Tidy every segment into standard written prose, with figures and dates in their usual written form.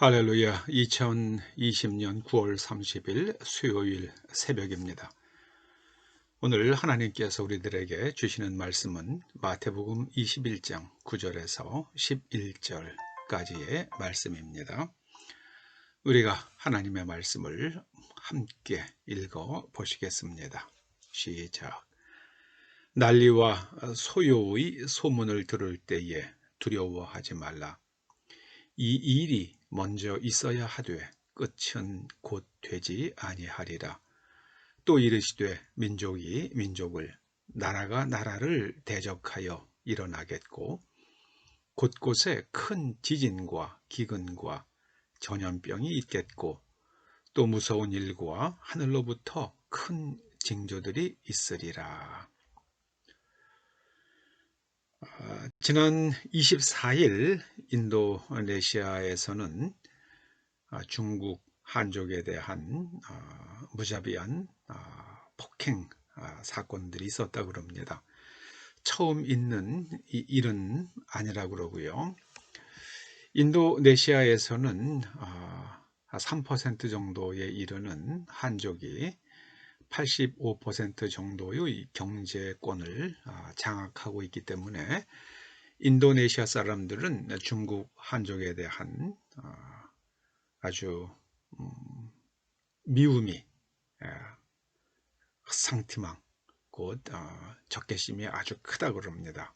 할렐루야. 2020년 9월 30일 수요일 새벽입니다. 오늘 하나님께서 우리들에게 주시는 말씀은 마태복음 21장 9절에서 11절까지의 말씀입니다. 우리가 하나님의 말씀을 함께 읽어 보시겠습니다. 시작. 난리와 소요의 소문을 들을 때에 두려워하지 말라. 이 일이 먼저 있어야 하되 끝은 곧 되지 아니하리라. 또 이르시되 민족이 민족을 나라가 나라를 대적하여 일어나겠고 곳곳에 큰 지진과 기근과 전염병이 있겠고 또 무서운 일과 하늘로부터 큰 징조들이 있으리라. 지난 24일 인도네시아에서는 중국 한족에 대한 무자비한 폭행 사건들이 있었다고 그럽니다. 처음 있는 일은 아니라고 그러고요. 인도네시아에서는 3% 정도에 이르는 한족이 85% 정도의 경제권을 장악하고 있기 때문에 인도네시아 사람들은 중국 한족에 대한 아주 미움이 상티망 곧 적개심이 아주 크다고 그럽니다.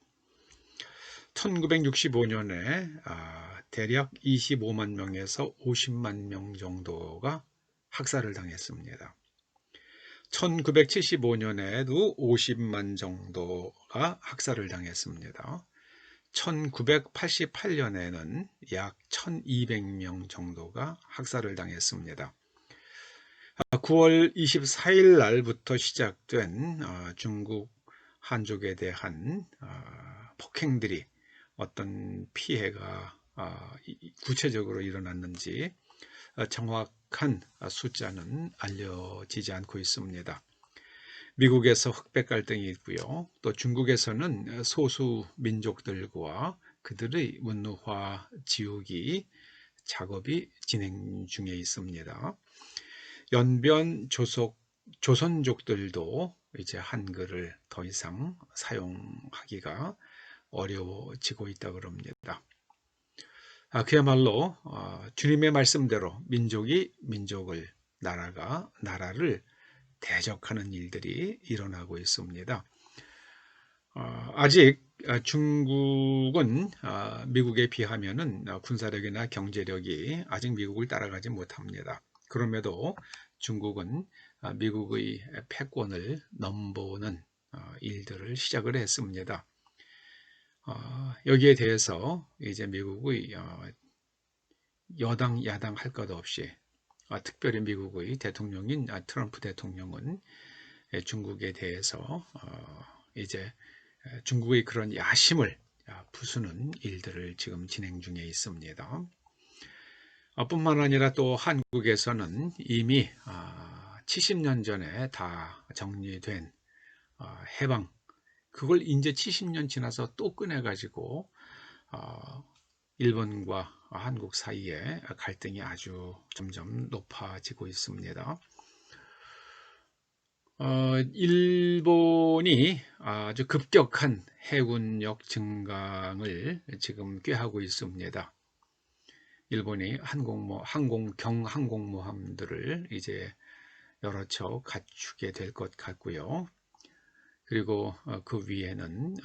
1965년에 대략 25만 명에서 50만 명 정도가 학살을 당했습니다. 1975년에도 50만 정도가 학살을 당했습니다. 1988년에는 약 1200명 정도가 학살을 당했습니다. 9월 24일 날부터 시작된 중국 한족에 대한 폭행들이 어떤 피해가 구체적으로 일어났는지 정확한 숫자는 알려지지 않고 있습니다. 미국에서 흑백 갈등이 있고요. 또 중국에서는 소수 민족들과 그들의 문화 지우기 작업이 진행 중에 있습니다. 연변 조선족들도 이제 한글을 더 이상 사용하기가 어려워지고 있다고 합니다. 그야말로 주님의 말씀대로 민족이 민족을, 나라가 나라를 대적하는 일들이 일어나고 있습니다. 아직 중국은 미국에 비하면은 군사력이나 경제력이 아직 미국을 따라가지 못합니다. 그럼에도 중국은 미국의 패권을 넘보는 일들을 시작을 했습니다. 여기에 대해서 이제 미국의 여당 야당 할 것 없이 특별히 미국의 대통령인 트럼프 대통령은 중국에 대해서 이제 중국의 그런 야심을 부수는 일들을 지금 진행 중에 있습니다. 뿐만 아니라 또 한국에서는 이미 70년 전에 다 정리된 해방, 그걸 이제 70년 지나서 또 꺼내가지고 일본과 한국 사이에 갈등이 아주 점점 높아지고 있습니다. 일본이 아주 급격한 해군력 증강을 지금 꾀하고 있습니다. 일본이 경항공모함들을 이제 여러 척 갖추게 될 것 같고요. 그리고 그 위에는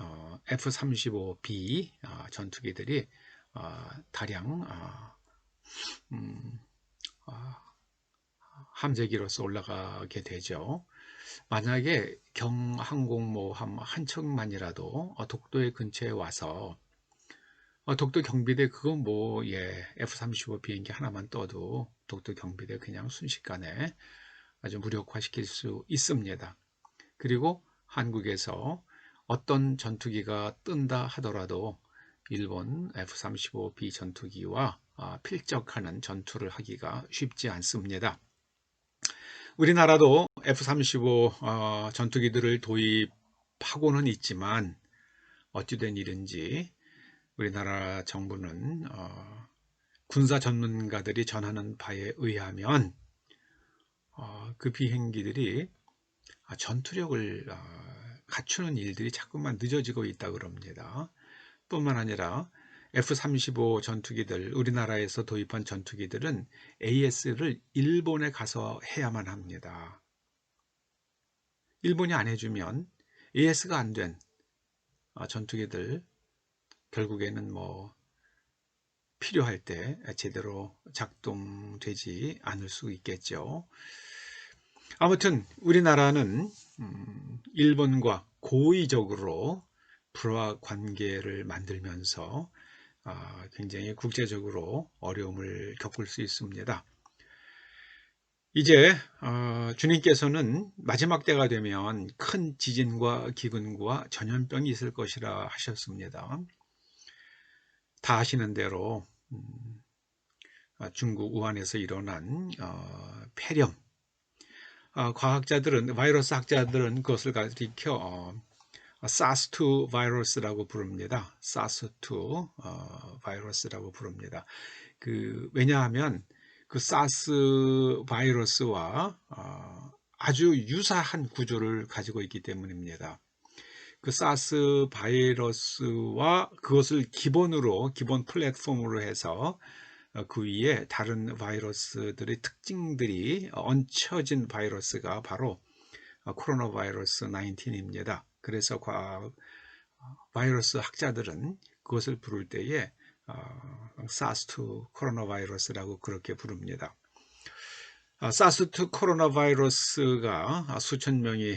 F-35B 전투기들이 다량 함재기로서 올라가게 되죠. 만약에 경항공모함 한 척만이라도 독도의 근처에 와서 독도 경비대 그건 F-35 비행기 하나만 떠도 독도 경비대 그냥 순식간에 아주 무력화시킬 수 있습니다. 그리고 한국에서 어떤 전투기가 뜬다 하더라도 일본 F-35B 전투기와 필적하는 전투를 하기가 쉽지 않습니다. 우리나라도 F-35 전투기들을 도입하고는 있지만 어찌된 일인지 우리나라 정부는 군사 전문가들이 전하는 바에 의하면 그 비행기들이 전투력을 갖추는 일들이 자꾸만 늦어지고 있다고 그럽니다. 뿐만 아니라 F-35 전투기들, 우리나라에서 도입한 전투기들은 AS를 일본에 가서 해야만 합니다. 일본이 안 해주면 AS가 안 된 전투기들 결국에는 필요할 때 제대로 작동되지 않을 수 있겠죠. 아무튼 우리나라는 일본과 고의적으로 불화 관계를 만들면서 굉장히 국제적으로 어려움을 겪을 수 있습니다. 이제 주님께서는 마지막 때가 되면 큰 지진과 기근과 전염병이 있을 것이라 하셨습니다. 다 아시는 대로 중국 우한에서 일어난 폐렴, 과학자들은, 바이러스 학자들은 그것을 가리켜 사스2 바이러스라고 부릅니다. 사스2 바이러스라고 부릅니다. 왜냐하면 그 사스 바이러스와 아주 유사한 구조를 가지고 있기 때문입니다. 그 사스 바이러스와 그것을 기본 플랫폼으로 해서 그 위에 다른 바이러스들의 특징들이 얹혀진 바이러스가 바로 코로나 바이러스 19입니다. 그래서 바이러스 학자들은 그것을 부를 때에 사스2 코로나 바이러스라고 그렇게 부릅니다. 사스2 코로나 바이러스가 수천 명이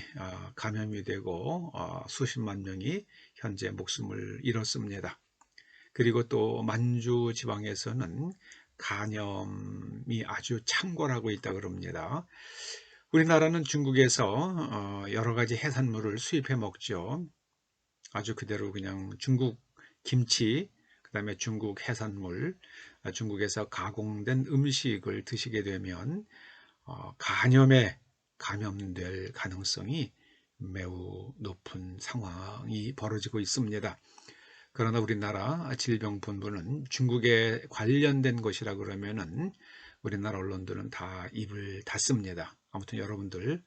감염이 되고 수십만 명이 현재 목숨을 잃었습니다. 그리고 또 만주 지방에서는 간염이 아주 창궐하고 있다고 그럽니다. 우리나라는 중국에서 여러 가지 해산물을 수입해 먹죠. 아주 그대로 그냥 중국 김치, 그 다음에 중국 해산물, 중국에서 가공된 음식을 드시게 되면 간염에 감염될 가능성이 매우 높은 상황이 벌어지고 있습니다. 그러나 우리나라 질병본부는 중국에 관련된 것이라 그러면은 우리나라 언론들은 다 입을 닫습니다. 아무튼 여러분들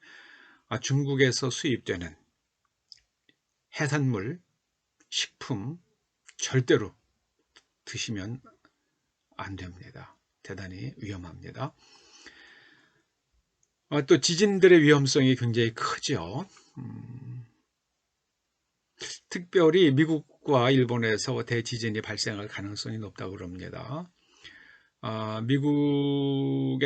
중국에서 수입되는 해산물, 식품 절대로 드시면 안 됩니다. 대단히 위험합니다. 또 지진들의 위험성이 굉장히 크죠. 특별히 미국과 일본에서 대지진이 발생할 가능성이 높다고 그럽니다. 미국에서는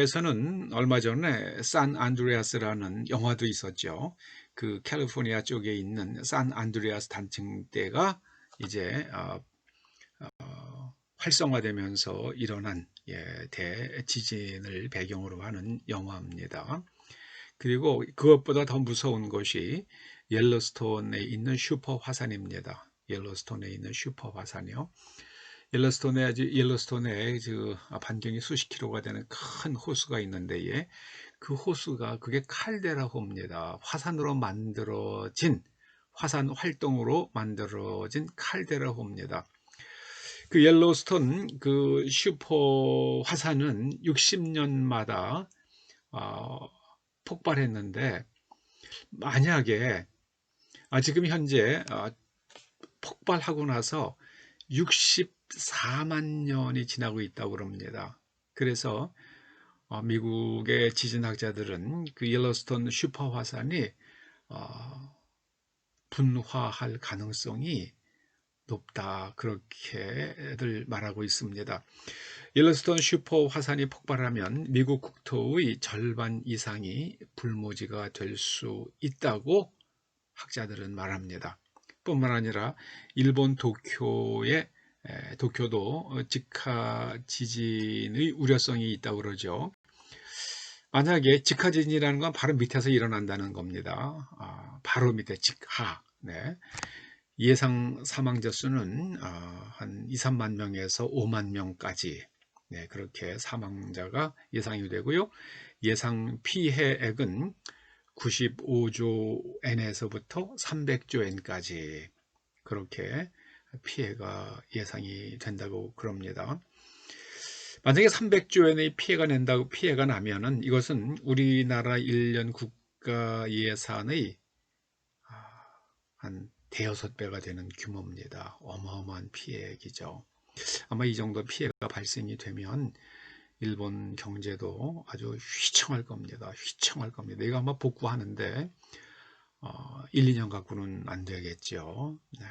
얼마 전에 산 안드레아스라는 영화도 있었죠. 그 캘리포니아 쪽에 있는 산 안드레아스 단층대가 이제 활성화되면서 일어난 대지진을 배경으로 하는 영화입니다. 그리고 그것보다 더 무서운 것이 옐로스톤에 있는 슈퍼 화산입니다. 옐로스톤에 있는 슈퍼 화산이요. 옐로스톤에 반경이 수십 킬로가 되는 큰 호수가 있는데 그게 칼데라호입니다. 화산으로 만들어진 화산 활동으로 만들어진 칼데라호입니다. 그 옐로스톤 그 슈퍼 화산은 60년마다 폭발했는데 만약에 지금 현재 폭발하고 나서 64만 년이 지나고 있다고 그럽니다. 그래서 미국의 지진학자들은 그 옐로스톤 슈퍼 화산이 분화할 가능성이 높다 그렇게들 말하고 있습니다. 옐로스톤 슈퍼 화산이 폭발하면 미국 국토의 절반 이상이 불모지가 될 수 있다고 학자들은 말합니다. 뿐만 아니라 일본 도쿄도 직하 지진의 우려성이 있다고 그러죠. 만약에 직하 지진이라는 건 바로 밑에서 일어난다는 겁니다. 바로 밑에 직하. 네. 예상 사망자 수는 한 2, 3만 명에서 5만 명까지 그렇게 사망자가 예상이 되고요. 예상 피해액은 95조 엔에서부터 300조 엔까지 그렇게 피해가 예상이 된다고 그럽니다. 만약에 300조 원의 피해가 나면은 이것은 우리나라 1년 국가 예산의 한 대여섯 배가 되는 규모입니다. 어마어마한 피해액이죠. 아마 이 정도 피해가 발생이 되면 일본 경제도 아주 휘청할 겁니다. 휘청할 겁니다. 이거 아마 복구하는데 1, 2년 갖고는 안 되겠죠. 네.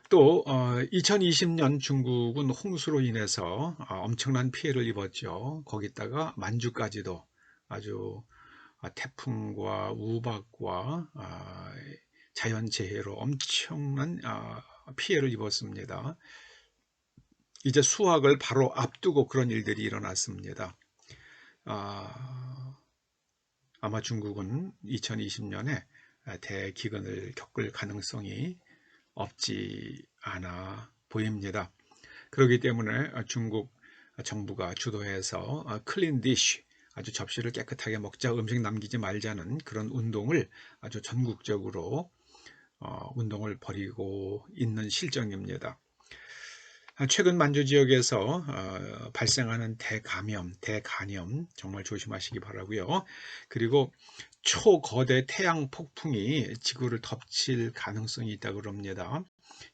또 2020년 중국은 홍수로 인해서 엄청난 피해를 입었죠. 거기다가 만주까지도 아주 태풍과 우박과 자연재해로 엄청난 피해를 입었습니다. 이제 수확을 바로 앞두고 그런 일들이 일어났습니다. 아마 중국은 2020년에 대기근을 겪을 가능성이 없지 않아 보입니다. 그렇기 때문에 중국 정부가 주도해서 클린 디쉬, 아주 접시를 깨끗하게 먹자, 음식 남기지 말자는 그런 운동을 아주 전국적으로 운동을 벌이고 있는 실정입니다. 최근 만주 지역에서 발생하는 대간염 정말 조심하시기 바라고요. 그리고 초거대 태양 폭풍이 지구를 덮칠 가능성이 있다고 그럽니다.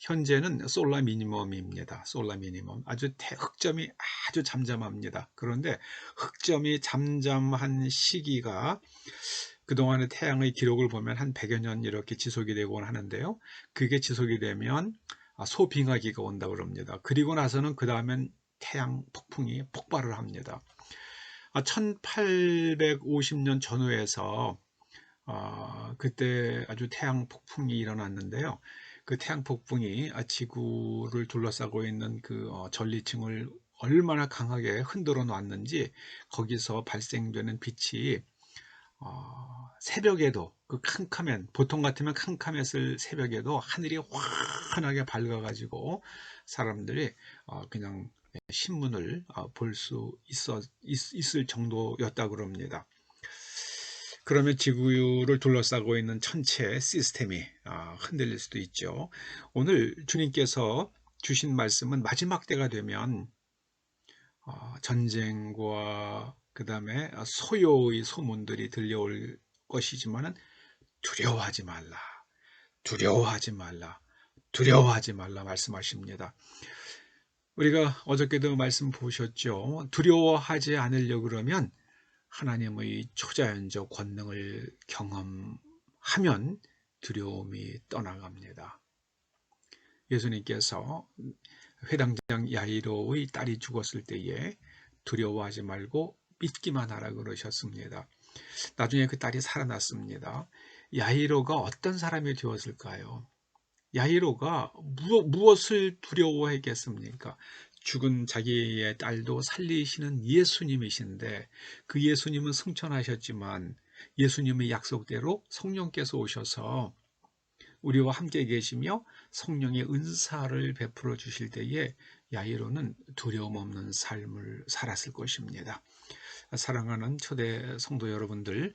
현재는 솔라 미니멈입니다. 솔라 미니멈. 흑점이 아주 잠잠합니다. 그런데 흑점이 잠잠한 시기가 그동안의 태양의 기록을 보면 한 100여 년 이렇게 지속이 되곤 하는데요. 그게 지속이 되면 소빙하기가 온다고 그럽니다. 그리고 나서는 그 다음엔 태양 폭풍이 폭발을 합니다. 1850년 전후에서 그때 아주 태양 폭풍이 일어났는데요. 그 태양 폭풍이 지구를 둘러싸고 있는 그 전리층을 얼마나 강하게 흔들어 놨는지 거기서 발생되는 빛이 새벽에도 그 보통 같으면 캄캄했을 새벽에도 하늘이 환하게 밝아가지고 사람들이 그냥 신문을 볼 수 있을 정도였다고 그럽니다. 그러면 지구를 둘러싸고 있는 전체 시스템이 흔들릴 수도 있죠. 오늘 주님께서 주신 말씀은 마지막 때가 되면 전쟁과 그 다음에 소요의 소문들이 들려올 것이지만은 두려워하지 말라, 두려워하지 말라, 두려워하지 말라 말씀하십니다. 우리가 어저께도 말씀 보셨죠. 두려워하지 않으려고 그러면 하나님의 초자연적 권능을 경험하면 두려움이 떠나갑니다. 예수님께서 회당장 야이로의 딸이 죽었을 때에 두려워하지 말고 믿기만 하라 그러셨습니다. 나중에 그 딸이 살아났습니다. 야이로가 어떤 사람이 되었을까요? 야이로가 무엇을 두려워했겠습니까? 죽은 자기의 딸도 살리시는 예수님이신데 그 예수님은 승천하셨지만 예수님의 약속대로 성령께서 오셔서 우리와 함께 계시며 성령의 은사를 베풀어 주실 때에 야이로는 두려움 없는 삶을 살았을 것입니다. 사랑하는 초대 성도 여러분들,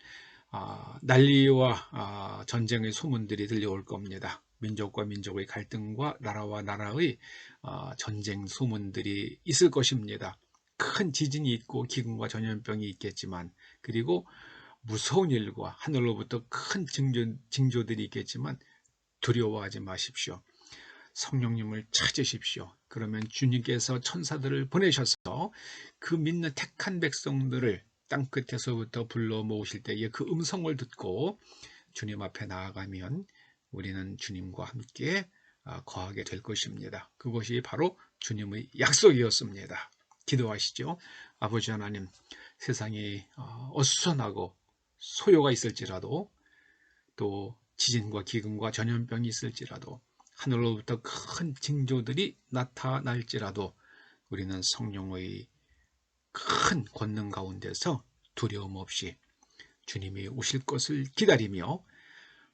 난리와 전쟁의 소문들이 들려올 겁니다. 민족과 민족의 갈등과 나라와 나라의 전쟁 소문들이 있을 것입니다. 큰 지진이 있고 기근과 전염병이 있겠지만, 그리고 무서운 일과 하늘로부터 큰 징조들이 있겠지만 두려워하지 마십시오. 성령님을 찾으십시오. 그러면 주님께서 천사들을 보내셔서 그 믿는 택한 백성들을 땅끝에서부터 불러 모으실 때에 그 음성을 듣고 주님 앞에 나아가면 우리는 주님과 함께 거하게 될 것입니다. 그것이 바로 주님의 약속이었습니다. 기도하시죠. 아버지 하나님, 세상이 어수선하고 소요가 있을지라도, 또 지진과 기근과 전염병이 있을지라도, 하늘로부터 큰 징조들이 나타날지라도 우리는 성령의 큰 권능 가운데서 두려움 없이 주님이 오실 것을 기다리며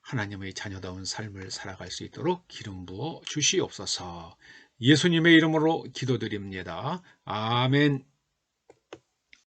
하나님의 자녀다운 삶을 살아갈 수 있도록 기름 부어 주시옵소서. 예수님의 이름으로 기도드립니다. 아멘.